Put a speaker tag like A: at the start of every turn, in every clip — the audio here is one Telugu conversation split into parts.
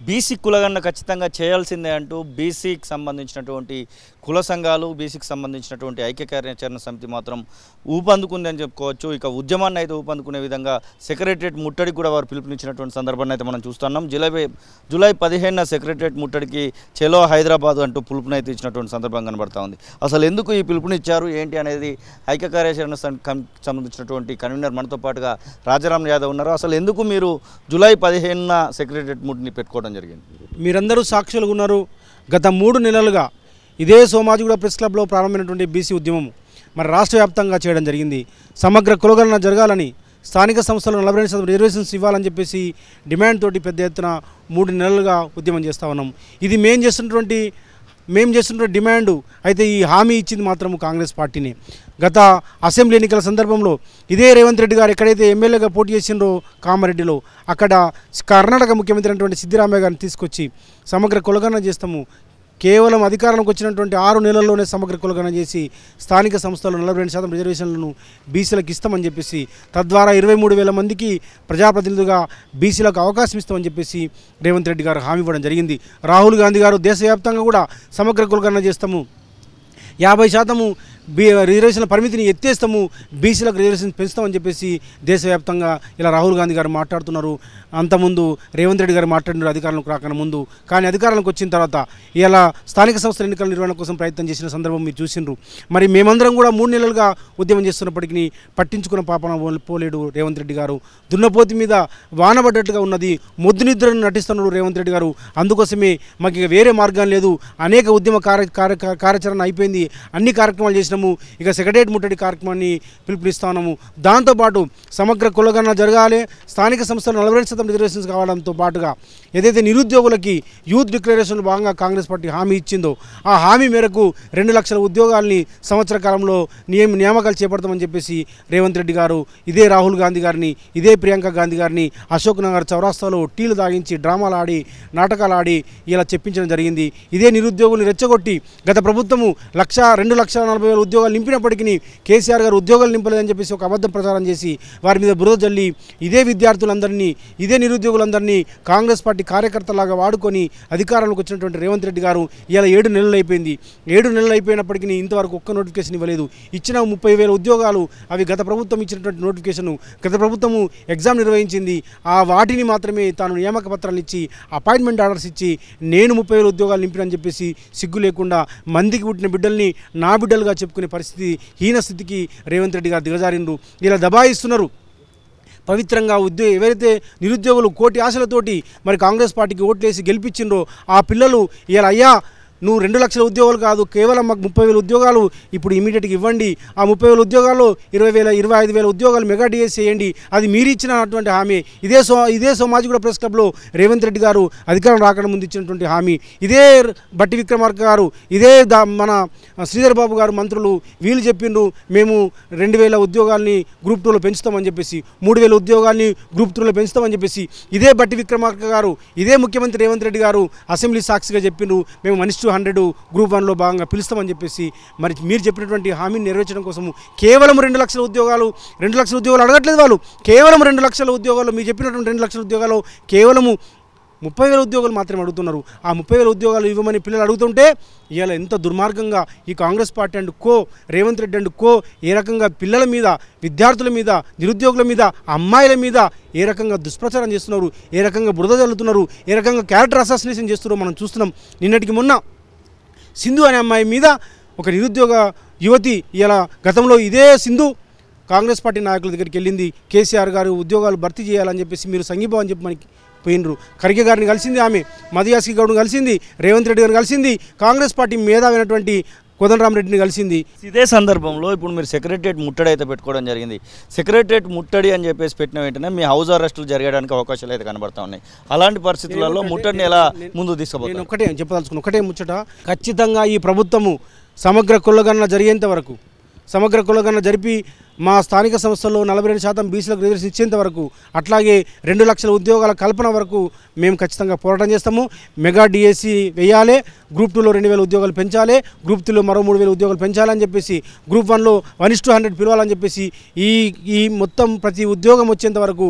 A: బీసీ కులగన్న ఖచ్చితంగా చేయాల్సిందే అంటూ బీసీకి సంబంధించినటువంటి కుల సంఘాలు, బీసీకి సంబంధించినటువంటి ఐక్య కార్యాచరణ సమితి మాత్రం ఊపందుకుంది అని చెప్పుకోవచ్చు. ఇక ఉద్యమాన్ని అయితే ఊపందుకునే విధంగా సెక్రటరియట్ ముట్టడికి కూడా వారు పిలుపునిచ్చినటువంటి సందర్భాన్ని అయితే మనం చూస్తున్నాం. జూలై 15న సెక్రటరియట్ ముట్టడికి చెలో హైదరాబాద్ అంటూ పిలుపునైతే ఇచ్చినటువంటి సందర్భం కనబడతా ఉంది. అసలు ఎందుకు ఈ పిలుపునిచ్చారు ఏంటి అనేది ఐక్య కార్యాచరణ సంబంధించినటువంటి కన్వీనర్ మనతో పాటుగా రాజారాం యాదవ్ ఉన్నారు. అసలు ఎందుకు మీరు జూలై 15న సెక్రటరియట్ ముట్టడిని పెట్టుకోవడం జరిగింది?
B: మీరందరూ సాక్షులుగా ఉన్నారు. గత 3 నెలలుగా ఇదే సోమాజిగూడ ప్రెస్ క్లబ్లో ప్రారంభమైనటువంటి బీసీ ఉద్యమం మరి రాష్ట్ర వ్యాప్తంగా చేయడం జరిగింది. సమగ్ర కులగణన జరగాలని, స్థానిక సంస్థలు 42% రిజర్వేషన్స్ ఇవ్వాలని చెప్పేసి డిమాండ్ తోటి పెద్ద ఎత్తున 3 నెలలుగా ఉద్యమం చేస్తూ ఉన్నాం. ఇది మేము చేస్తున్న డిమాండ్ అయితే ఈ హామీ ఇచ్చింది మాత్రం కాంగ్రెస్ పార్టీని. గత అసెంబ్లీ ఎన్నికల సందర్భంలో ఇదే రేవంత్ రెడ్డి గారు ఎక్కడైతే ఎమ్మెల్యేగా పోటీ చేసిండ్రో కామారెడ్డిలో, అక్కడ కర్ణాటక ముఖ్యమంత్రి అయినటువంటి సిద్దిరామయ్య గారిని తీసుకొచ్చి సమగ్ర కులగణన చేస్తాము, కేవలం అధికారంలోకి వచ్చినటువంటి 6 నెలల్లోనే సమగ్ర కులగణన చేసి స్థానిక సంస్థలు 42% రిజర్వేషన్లను బీసీలకు ఇస్తామని చెప్పేసి, తద్వారా 23,000 మందికి ప్రజాప్రతినిధులుగా బీసీలకు అవకాశం ఇస్తామని చెప్పేసి రేవంత్ రెడ్డి గారు హామీ ఇవ్వడం జరిగింది. రాహుల్ గాంధీ గారు దేశవ్యాప్తంగా కూడా సమగ్ర కులగణన చేస్తాము, 50% రిజర్వేషన్ల పరిమితిని ఎత్తేస్తాము, బీసీలకు రిజర్వేషన్ పెంచుతామని చెప్పేసి దేశవ్యాప్తంగా ఇలా రాహుల్ గాంధీ గారు మాట్లాడుతున్నారు. అంతకుముందు రేవంత్ రెడ్డి గారు మాట్లాడినారు అధికారంలోకి రాకన్నా ముందు. కానీ అధికారంలోకి వచ్చిన తర్వాత ఇలా స్థానిక సంస్థల ఎన్నికల నిర్వహణ కోసం ప్రయత్నం చేసిన సందర్భం మీరు చూసిండ్రు. మరి మేమందరం కూడా 3 నెలలుగా ఉద్యమం చేస్తున్నప్పటికీ పట్టించుకున్న పాపన పోలేడు రేవంత్ రెడ్డి గారు. దున్నపోతి మీద వానబడ్డట్టుగా ఉన్నది, మొద్దు నిద్రను నటిస్తున్నాడు రేవంత్ రెడ్డి గారు. అందుకోసమే మాకు ఇక వేరే మార్గం లేదు. అనేక ఉద్యమ కార్యాచరణ అయిపోయింది, అన్ని కార్యక్రమాలు చేసినాము. ఇక సెక్రటరియట్ ముట్టడి కార్యక్రమాన్ని పిలుపునిస్తా ఉన్నాము. దాంతోపాటు సమగ్ర కులగణన జరగాలి, స్థానిక సంస్థలు 42% రిజర్వేషన్స్ కావడంతో పాటుగా ఏదైతే నిరుద్యోగులకి యూత్ డిక్లరేషన్లో భాగంగా కాంగ్రెస్ పార్టీ హామీ ఇచ్చిందో ఆ హామీ మేరకు 2 లక్షల ఉద్యోగాల్ని సంవత్సర కాలంలో నియామకాలు చేపడతామని చెప్పేసి రేవంత్ రెడ్డి గారు ఇదే రాహుల్ గాంధీ గారిని, ఇదే ప్రియాంక గాంధీ గారిని అశోక్ నగర్ చౌరాస్తాలో టీలు తాగించి డ్రామాలు ఆడి నాటకాలు ఆడి ఇలా చెప్పించడం జరిగింది. ఇదే నిరుద్యోగుల్ని రెచ్చగొట్టి గత ప్రభుత్వము 2,40,000 ఉద్యోగాలు నింపినప్పటికీ కేసీఆర్ గారు ఉద్యోగాలు నింపలేదని చెప్పేసి ఒక అబద్ధం ప్రచారం చేసి వారి మీద బురద జల్లి ఇదే విద్యార్థులందరినీ, ఇదే నిరుద్యోగులందరినీ కాంగ్రెస్ పార్టీ కార్యకర్తలాగా వాడుకొని అధికారంలోకి వచ్చినటువంటి రేవంత్ రెడ్డి గారు ఇలా 7 నెలలు అయిపోయింది. 7 నెలలు అయిపోయినప్పటికీ ఇంతవరకు ఒక్క నోటిఫికేషన్ ఇవ్వలేదు. ఇచ్చిన 30,000 ఉద్యోగాలు అవి గత ప్రభుత్వం ఇచ్చినటువంటి నోటిఫికేషన్, గత ప్రభుత్వము ఎగ్జామ్ నిర్వహించింది. ఆ వాటిని మాత్రమే తాను నియామక పత్రాలు ఇచ్చి అపాయింట్మెంట్ ఆర్డర్స్ ఇచ్చి నేను 30,000 ఉద్యోగాలు నింపినని చెప్పేసి సిగ్గు లేకుండా మందికి పుట్టిన బిడ్డల్ని నా బిడ్డలుగా చెప్పుకునే పరిస్థితి, హీన స్థితికి రేవంత్ రెడ్డి గారు దిగజారిండ్రు. ఇలా దబాయిస్తున్నారు. పవిత్రంగా ఎవరైతే నిరుద్యోగులు కోటి ఆశలతోటి మరి కాంగ్రెస్ పార్టీకి ఓట్లేసి గెలిపించిండ్రో ఆ పిల్లలు ఇలా అయ్యా నువ్వు 2 లక్షల ఉద్యోగాలు కాదు, కేవలం మాకు 30,000 ఉద్యోగాలు ఇప్పుడు ఇమీడియట్గా ఇవ్వండి, ఆ 30,000 ఉద్యోగాల్లో 25,000 ఉద్యోగాలు మెగా డిఎస్ చేయండి, అది మీరు ఇచ్చినటువంటి హామీ. ఇదే సోమాజిగూడ ప్రెస్ క్లబ్లో రేవంత్ రెడ్డి గారు అధికారం రాకుండా ముందు ఇచ్చినటువంటి హామీ. ఇదే బట్టి విక్రమార్క గారు, ఇదే మన శ్రీధర్ బాబు గారు మంత్రులు వీళ్ళు చెప్పిండ్రు మేము 2,000 ఉద్యోగాల్ని గ్రూప్ 2లో పెంచుతామని చెప్పేసి, 3,000 ఉద్యోగాల్ని గ్రూప్ 3లో పెంచుతామని చెప్పేసి ఇదే బట్టి విక్రమార్క గారు, ఇదే ముఖ్యమంత్రి రేవంత్ రెడ్డి గారు అసెంబ్లీ సాక్షిగా చెప్పిండ్రు మేము 1:100 గ్రూప్ 1లో భాగంగా పిలుస్తామని చెప్పేసి. మరి మీరు చెప్పినటువంటి హామీని నెరవేర్చడం కోసం కేవలం 2 లక్షల ఉద్యోగాలు అడగట్లేదు వాళ్ళు. కేవలం 2 లక్షల ఉద్యోగాలు, మీరు చెప్పినటువంటి 2 లక్షల ఉద్యోగాలు కేవలము 30,000 ఉద్యోగాలు మాత్రమే అడుగుతున్నారు. ఆ 30,000 ఉద్యోగాలు ఇవ్వమని పిల్లలు అడుగుతుంటే ఇలా ఎంత దుర్మార్గంగా ఈ Congress party and co, Revanth Reddy and co ఏ రకంగా పిల్లల మీద, విద్యార్థుల మీద, నిరుద్యోగుల మీద, అమ్మాయిల మీద ఏ రకంగా దుష్ప్రచారం చేస్తున్నారు, ఏ రకంగా బురద జల్లుతున్నారు, ఏ రకంగా క్యారెక్టర్ అసాసినేషన్ చేస్తున్నారో మనం చూస్తున్నాం. నిన్నటికి మొన్న సింధు అనే అమ్మాయి మీద ఒక నిరుద్యోగ యువతి ఇలా గతంలో ఇదే సింధు కాంగ్రెస్ పార్టీ నాయకుల దగ్గరికి వెళ్ళింది. కేసీఆర్ గారు ఉద్యోగాలు భర్తీ చేయాలని చెప్పేసి మీరు సంఘీభావం చెప్పి మనకి పోయినరు. ఖర్గే గారిని కలిసింది ఆమె, మధుయాస్కి గౌడ్ని కలిసింది, రేవంత్ రెడ్డి గారిని కలిసింది, కాంగ్రెస్ పార్టీ మేధావైనటువంటి కోదండరామరెడ్డిని కలిసింది.
A: ఇదే సందర్భంలో ఇప్పుడు మీరు సెక్రటరియట్ ముట్టడి అయితే పెట్టుకోవడం జరిగింది. సెక్రటరియట్ ముట్టడి అని చెప్పేసి పెట్టిన వెంటనే మీ హౌస్ అరెస్టులు జరగడానికి అవకాశాలు అయితే కనబడతా ఉన్నాయి. అలాంటి పరిస్థితులలో ముట్టడిని ఎలా ముందు తీసుకుపోతారు?
B: నేను ఒకటే చెప్పదలుచుకున్నా, ఒకటే ముచ్చట. ఖచ్చితంగా ఈ ప్రభుత్వము సమగ్ర కులగణన జరిగేంత వరకు, సమగ్ర కులగణన జరిపి మా స్థానిక సంస్థల్లో 42% బీసీలకు రిజర్వేషన్ ఇచ్చేంత వరకు, అట్లాగే 2 లక్షల ఉద్యోగాల కల్పన వరకు మేము ఖచ్చితంగా పోరాటం చేస్తాము. మెగా డిఎస్సి వేయాలి, గ్రూప్ 2లో 2000 ఉద్యోగాలు పెంచాలి, గ్రూప్ 3లో మరో 3000 ఉద్యోగాలు పెంచాలని చెప్పేసి, గ్రూప్ 1లో 1:100 పిలవాలని చెప్పేసి ఈ మొత్తం ప్రతి ఉద్యోగం వచ్చేంత వరకు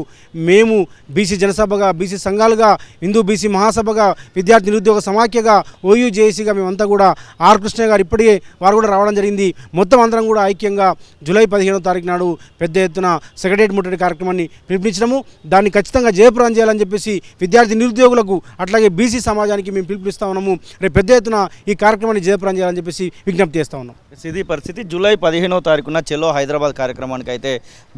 B: మేము బీసీ జనసభగా, బీసీ సంఘాలుగా, హిందూ బీసీ మహాసభగా, విద్యార్థి నిరుద్యోగ సమాఖ్యగా, ఓయూ జేఏసీగా మేమంతా కూడా ఆర్ కృష్ణ గారు ఇప్పటికే వారు కూడా రావడం జరిగింది. మొత్తం అందరం కూడా ఐక్యంగా జూలై 15వ తారీఖు నాడు పెద్ద ఎత్తున సెక్రటేరియట్ ముట్టడి కార్యక్రమాన్ని పిలుపునిచ్చినాము. దాన్ని ఖచ్చితంగా జయప్రదం చేయాలని చెప్పేసి విద్యార్థి నిరుద్యోగులకు అట్లాగే బీసీ సమాజానికి మేము పిలుపునిస్తా ఉన్నాము. రేపు పెద్ద ఎత్తున ఈ కార్యక్రమాన్ని జయప్రదం చేయాలని చెప్పేసి విజ్ఞప్తి చేస్తా ఉన్నాం.
A: ఇది పరిస్థితి. జూలై 15వ తారీఖున చెలో హైదరాబాద్ కార్యక్రమానికి అయితే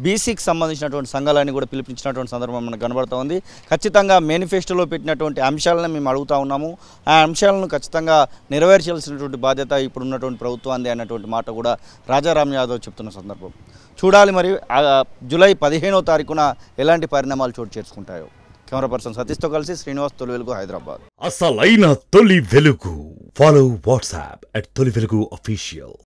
A: బీసీకి సంబంధించినటువంటి సంఘాలన్నీ కూడా పిలుపునిచ్చినటువంటి సందర్భం మనకు కనబడుతూ ఉంది. ఖచ్చితంగా మేనిఫెస్టోలో పెట్టినటువంటి అంశాలను మేము అడుగుతూ ఉన్నాము. ఆ అంశాలను ఖచ్చితంగా నెరవేర్చాల్సినటువంటి బాధ్యత ఇప్పుడు ఉన్నటువంటి ప్రభుత్వాన్ని అన్నటువంటి మాట కూడా రాజారాం యాదవ్ చెప్తున్న సందర్భం. చూడాలి మరి జూలై 15వ తారీఖున ఎలాంటి పరిణామాలు చోటు చేసుకుంటాయో. కెమెరా పర్సన్ సతీష్తో కలిసి శ్రీనివాస్, తొలి వెలుగు, హైదరాబాద్.
C: అసలైన తొలి వెలుగు. ఫాలో వాట్సాప్ @తొలి వెలుగు official.